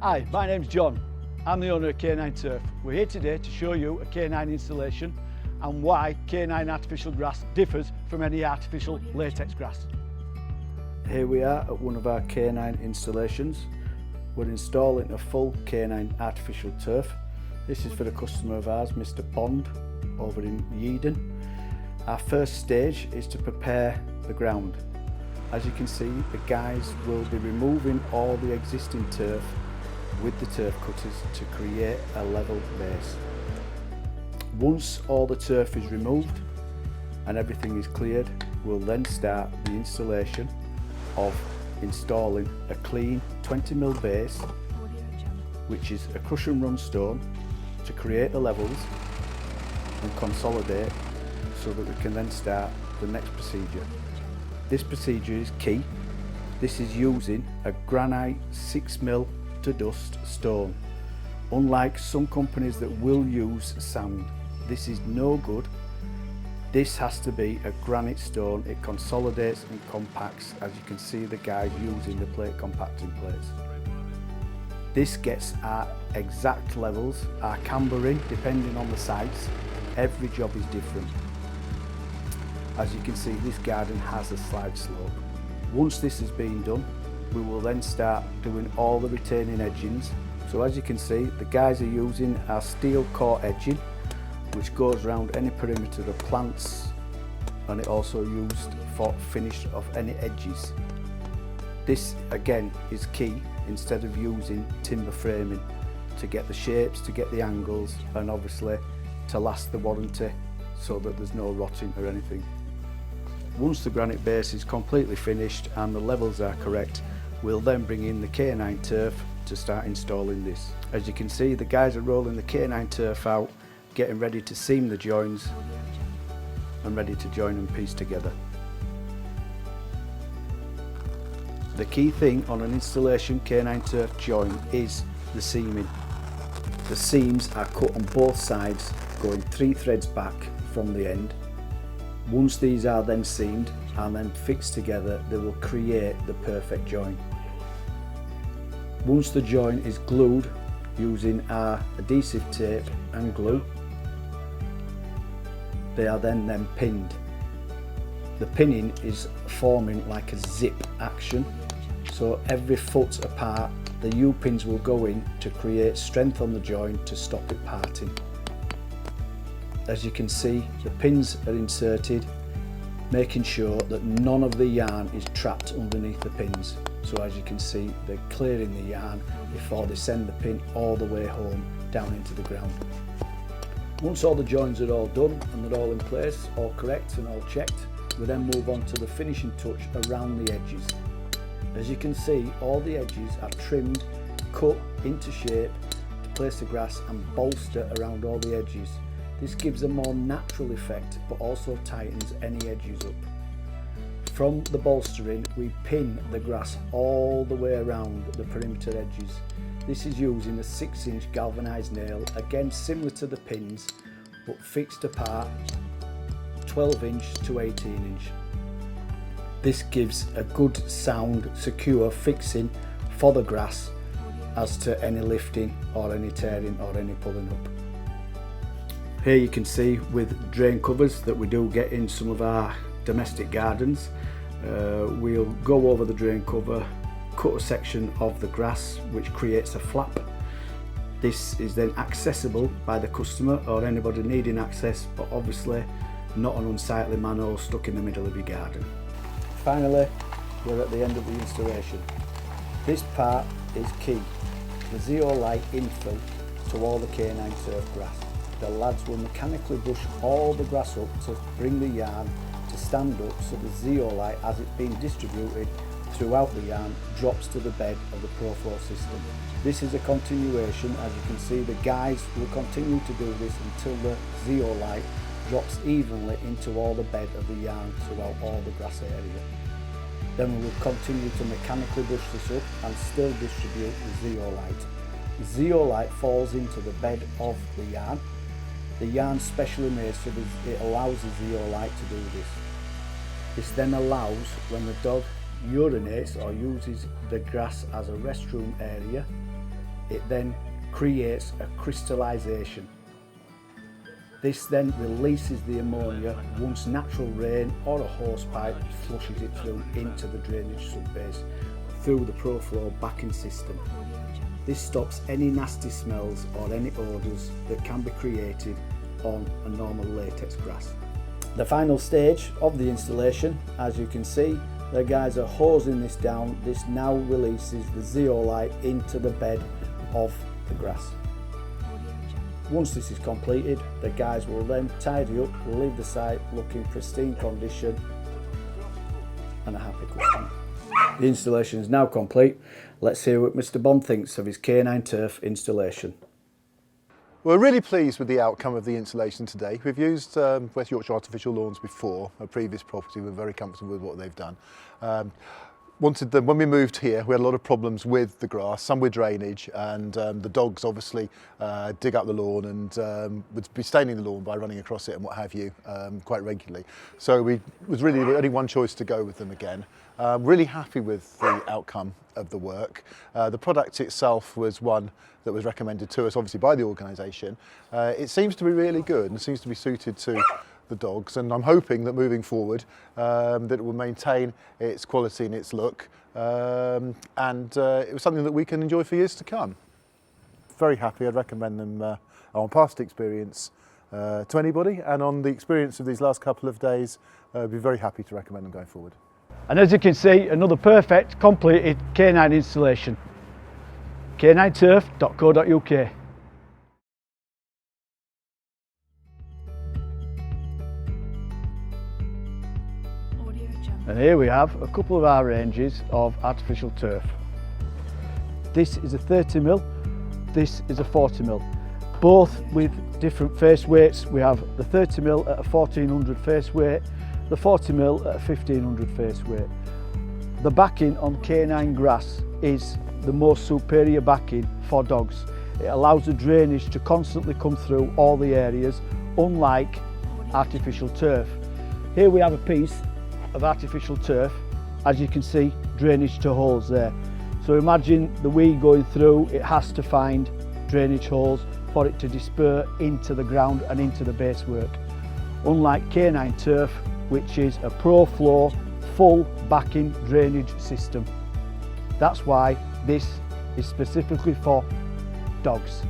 Hi, my name's John. I'm the owner of K9 Turf. We're here today to show you a K9 installation and why K9 artificial grass differs from any artificial latex grass. Here we are at one of our K9 installations. We're installing a full K9 artificial turf. This is for a customer of ours, Mr. Bond, over in Yeadon. Our first stage is to prepare the ground. As you can see, the guys will be removing all the existing turf with the turf cutters to create a level base. Once all the turf is removed and everything is cleared, we'll then start the installation of installing a clean 20mm base, which is a crush and run stone, to create the levels and consolidate so that we can then start the next procedure. This procedure is key. This is using a granite 6mm to dust stone. Unlike some companies that will use sand, this is no good. This has to be a granite stone. It consolidates and compacts, as you can see the guys using the plate compacting plates. This gets our exact levels, our cambering, depending on the sites. Every job is different. As you can see, this garden has a slight slope. Once this has been done, we will then start doing all the retaining edgings. So as you can see, the guys are using our steel core edging, which goes around any perimeter of plants, and it also used for finish of any edges. This again is key, instead of using timber framing, to get the shapes, to get the angles, and obviously to last the warranty so that there's no rotting or anything. Once the granite base is completely finished and the levels are correct, we'll then bring in the K9 turf to start installing this. As you can see, the guys are rolling the K9 turf out, getting ready to seam the joins and ready to join and piece together. The key thing on an installation K9 turf join is the seaming. The seams are cut on both sides, going 3 threads back from the end. Once these are then seamed and then fixed together, they will create the perfect join. Once the join is glued using our adhesive tape and glue, they are then pinned. The pinning is forming like a zip action, so every foot apart the U-pins will go in to create strength on the join to stop it parting. As you can see, the pins are inserted, making sure that none of the yarn is trapped underneath the pins. So as you can see, they're clearing the yarn before they send the pin all the way home down into the ground. Once all the joins are all done and they're all in place, all correct and all checked, we then move on to the finishing touch around the edges. As you can see, all the edges are trimmed, cut into shape to place the grass and bolster around all the edges. This gives a more natural effect but also tightens any edges up. From the bolstering, we pin the grass all the way around the perimeter edges. This is using a 6-inch galvanised nail, again similar to the pins but fixed apart, 12-inch to 18-inch. This gives a good sound, secure fixing for the grass as to any lifting or any tearing or any pulling up. Here you can see with drain covers that we do get in some of our domestic gardens. We'll go over the drain cover, cut a section of the grass which creates a flap. This is then accessible by the customer or anybody needing access, but obviously not an unsightly manhole stuck in the middle of your garden. Finally, we're at the end of the installation. This part is key, the zeolite infill to all the K9 turf grass. The lads will mechanically brush all the grass up to bring the yarn to stand up, so the zeolite, as it's being distributed throughout the yarn, drops to the bed of the Proflow system. This is a continuation. As you can see, the guys will continue to do this until the zeolite drops evenly into all the bed of the yarn throughout all the grass area. Then we will continue to mechanically brush this up and still distribute the zeolite. The zeolite falls into the bed of the yarn. The yarn's specially made so that it allows the zeolite to do this. This then allows, when the dog urinates or uses the grass as a restroom area, it then creates a crystallisation. This then releases the ammonia once natural rain or a hose pipe flushes it through into the drainage subbase through the ProFlow backing system. This stops any nasty smells or any odours that can be created on a normal latex grass. The final stage of the installation, as you can see, the guys are hosing this down. This now releases the zeolite into the bed of the grass. Once this is completed, the guys will then tidy up, leave the site looking pristine condition and a happy customer. The installation is now complete. Let's hear what Mr. Bond thinks of his K9 turf installation. We're really pleased with the outcome of the installation today. We've used West Yorkshire artificial lawns before, a previous property. We're very comfortable with what they've done. When we moved here, we had a lot of problems with the grass, some with drainage, and the dogs obviously dig up the lawn and would be staining the lawn by running across it and what have you quite regularly. So we was really only one choice to go with them again. Really happy with the outcome of the work. The product itself was one that was recommended to us obviously by the organisation. It seems to be really good and seems to be suited to the dogs, and I'm hoping that moving forward that it will maintain its quality and its look, and it was something that we can enjoy for years to come. Very happy. I'd recommend them on past experience to anybody, and on the experience of these last couple of days, I'd be very happy to recommend them going forward. And as you can see, another perfect completed K9 installation. K9turf.co.uk. And here we have a couple of our ranges of artificial turf. This is a 30mm, this is a 40mm, both with different face weights. We have the 30mm at a 1400 face weight, the 40mm at a 1500 face weight. The backing on K9 grass is the most superior backing for dogs. It allows the drainage to constantly come through all the areas, unlike artificial turf. Here we have a piece of artificial turf. As you can see, drainage to holes there. So imagine the weed going through, it has to find drainage holes for it to disperse into the ground and into the base work. Unlike K9 turf, which is a ProFlow full backing drainage system. That's why this is specifically for dogs.